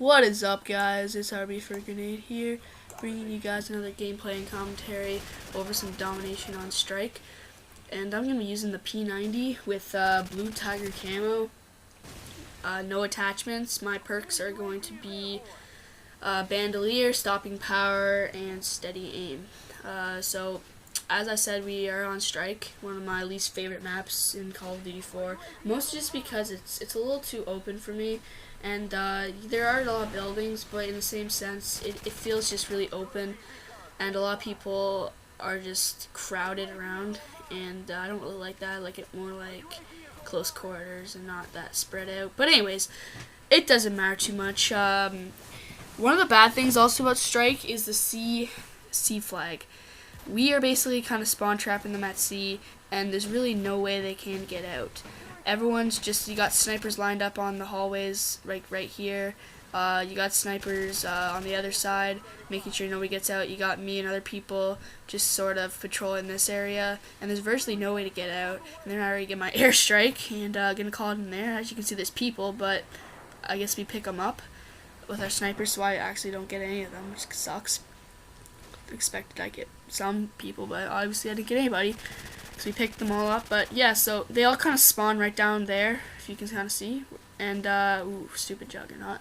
What is up, guys? It's RB for Grenade here, bringing you guys another gameplay and commentary over some Domination on Strike. And I'm going to be using the P90 with blue tiger camo, no attachments. My perks are going to be bandolier, stopping power, and steady aim. So, as I said, we are on Strike, one of my least favorite maps in Call of Duty 4, mostly just because it's a little too open for me. And there are a lot of buildings, but in the same sense, it feels just really open, and a lot of people are just crowded around, and I don't really like that. I like it more like close quarters and not that spread out. But anyways, it doesn't matter too much. One of the bad things also about Strike is the C flag. We are basically kind of spawn trapping them at sea, and there's really no way they can get out. Everyone's just, you got snipers lined up on the hallways, right here. You got snipers on the other side, making sure nobody gets out. You got me and other people just sort of patrolling this area, and there's virtually no way to get out. And then I already get my airstrike, and gonna call it in there. As you can see, there's people, but I guess we pick them up with our snipers, so I actually don't get any of them, which sucks. Expected I get some people, but obviously I didn't get anybody. So we picked them all up, but yeah, so they all kind of spawn right down there, if you can kind of see, and, ooh, stupid juggernaut.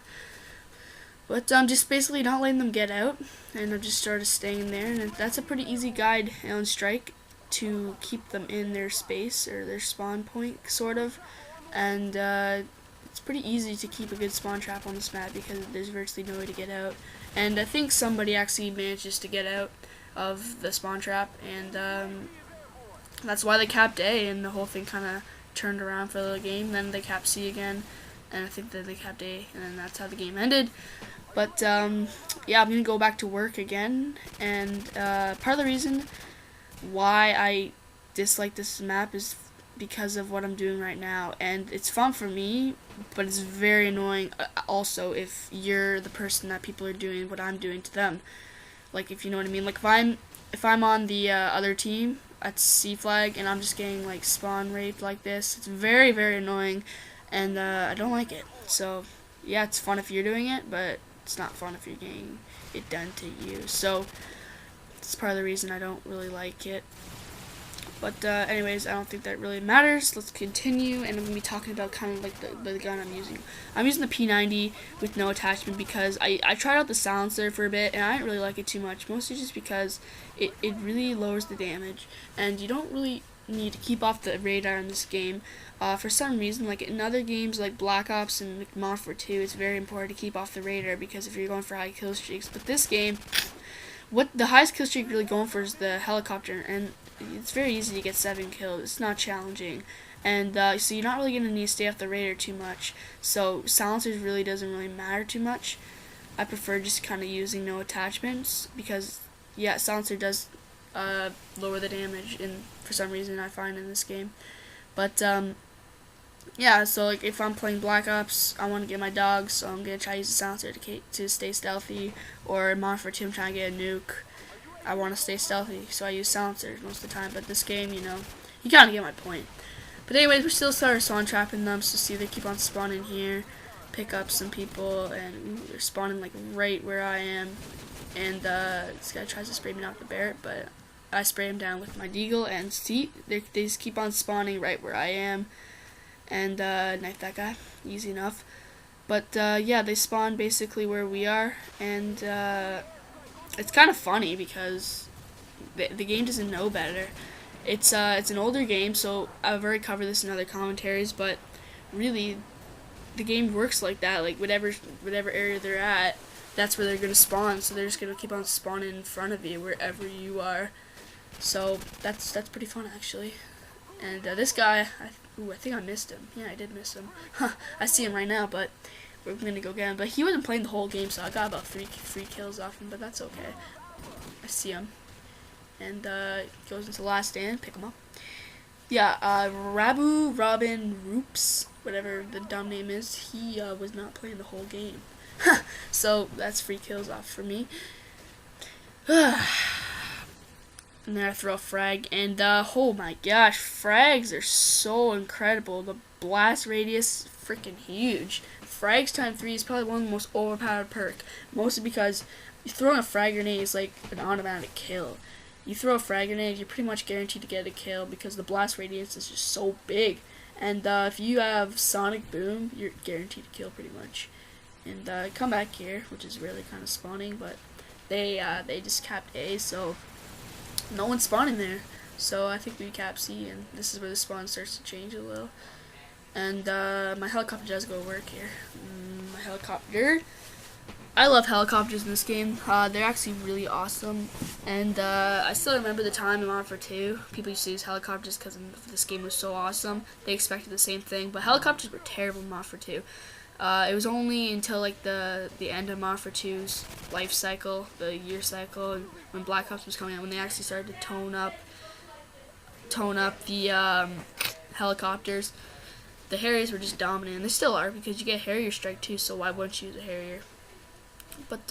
But just basically not letting them get out, and I'm just sort of staying there, and that's a pretty easy guide on Strike to keep them in their space, or their spawn point, sort of, and it's pretty easy to keep a good spawn trap on this map, because there's virtually no way to get out, and I think somebody actually manages to get out of the spawn trap, and, that's why they capped A, and the whole thing kind of turned around for the game. Then they capped C again, and I think that they capped A, and then that's how the game ended. But, yeah, I'm going to go back to work again, and part of the reason why I dislike this map is because of what I'm doing right now. And it's fun for me, but it's very annoying also if you're the person that people are doing what I'm doing to them. Like, if you know what I mean. Like, if I'm on the other team at C flag and I'm just getting like spawn raped like this, it's very, very annoying, and I don't like it. So yeah, it's fun if you're doing it, but it's not fun if you're getting it done to you. So it's part of the reason I don't really like it. But anyways, I don't think that really matters. Let's continue, and I'm going to be talking about kind of like the gun I'm using. I'm using the P90 with no attachment because I tried out the silencer for a bit, and I didn't really like it too much, mostly just because it really lowers the damage, and you don't really need to keep off the radar in this game. For some reason, like in other games like Black Ops and like Modern Warfare 2, it's very important to keep off the radar because if you're going for high kill streaks. But this game, what the highest kill streak you're really going for is the helicopter, and it's very easy to get 7 kills. It's not challenging, and so you're not really going to need to stay off the radar too much. So silencers really doesn't really matter too much. I prefer just kind of using no attachments because, yeah, silencer does lower the damage, and for some reason I find in this game. But yeah, so like if I'm playing Black Ops, I want to get my dogs, so I'm gonna try to use the silencer to stay stealthy. Or in Modern Warfare 2, I'm trying to get a nuke. I want to stay stealthy, so I use silencers most of the time. But this game, you know, you kind of get my point. But anyways, we're still started spawn trapping them, so see they keep on spawning here, pick up some people, and ooh, they're spawning like right where I am. And this guy tries to spray me down with the Barrett, but I spray him down with my Deagle, and see, they just keep on spawning right where I am, and knife that guy, easy enough. But yeah, they spawn basically where we are, and it's kind of funny because the game doesn't know better. It's an older game, so I've already covered this in other commentaries, but really, the game works like that. Like whatever area they're at, that's where they're gonna spawn. So they're just gonna keep on spawning in front of you wherever you are. So that's pretty fun actually. And this guy, I think I missed him. Yeah, I did miss him. I see him right now, but we're gonna go get him. But he wasn't playing the whole game, so I got about three kills off him. But that's okay. I see him, and goes into last stand. Pick him up. Yeah, Robin Roops, whatever the dumb name is. He was not playing the whole game. So that's 3 kills off for me. And then I throw a frag, and oh my gosh, frags are so incredible. The blast radius freaking huge. Frags time 3 is probably one of the most overpowered perk, mostly because throwing a frag grenade is like an automatic kill. You throw a frag grenade, you're pretty much guaranteed to get a kill because the blast radius is just so big. And if you have Sonic Boom, you're guaranteed to kill pretty much. And come back here, which is really kind of spawning, but they just capped A, so no one's spawning there. So I think we cap C, and this is where the spawn starts to change a little. And my helicopter does go work here. My helicopter. I love helicopters in this game. They're actually really awesome. And I still remember the time in Modern Warfare 2, people used to use helicopters because this game was so awesome. They expected the same thing, but helicopters were terrible in Modern Warfare 2. It was only until like the end of Modern Warfare 2's life cycle, the year cycle, and when Black Ops was coming out, when they actually started to tone up the helicopters. The Harriers were just dominant, and they still are because you get Harrier Strike too. So why wouldn't you use a Harrier? But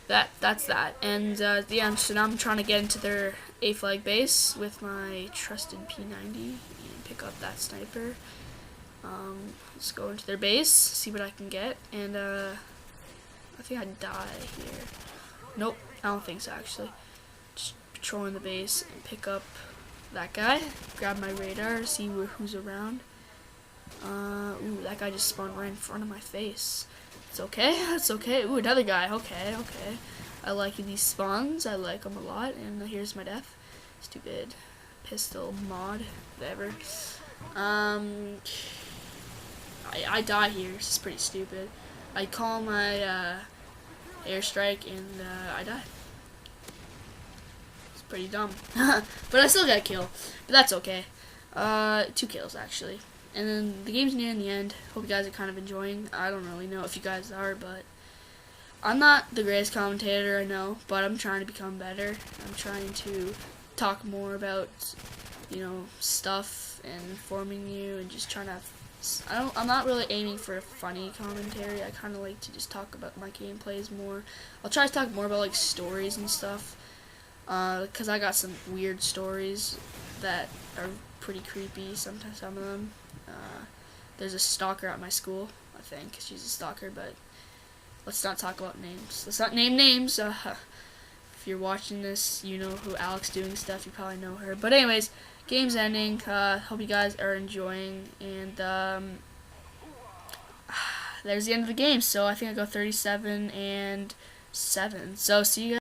that's that. And yeah, so now I'm trying to get into their A flag base with my trusted P90 and pick up that sniper. Let's go into their base, see what I can get, and I think I die here. Nope, I don't think so actually. Just patrolling the base and pick up that guy. Grab my radar, see who's around. Ooh, that guy just spawned right in front of my face. It's okay, that's okay. Ooh, another guy. Okay. I like these spawns. I like them a lot. And here's my death. Stupid pistol mod, whatever. I die here. This is pretty stupid. I call my airstrike and I die. It's pretty dumb. But I still got a kill. But that's okay. 2 kills actually. And then the game's nearing the end. Hope you guys are kind of enjoying. I don't really know if you guys are, but I'm not the greatest commentator, I know, but I'm trying to become better. I'm trying to talk more about, stuff and informing you and just trying to I'm not really aiming for a funny commentary. I kind of like to just talk about my gameplays more. I'll try to talk more about like stories and stuff, because I got some weird stories that are pretty creepy. Sometimes some of them. There's a stalker at my school. I think she's a stalker, but let's not talk about names. Let's not name names. If you're watching this, you know who Alex doing stuff. You probably know her. But anyways, game's ending. Hope you guys are enjoying. And there's the end of the game. So I think I go 37-7. So see you guys.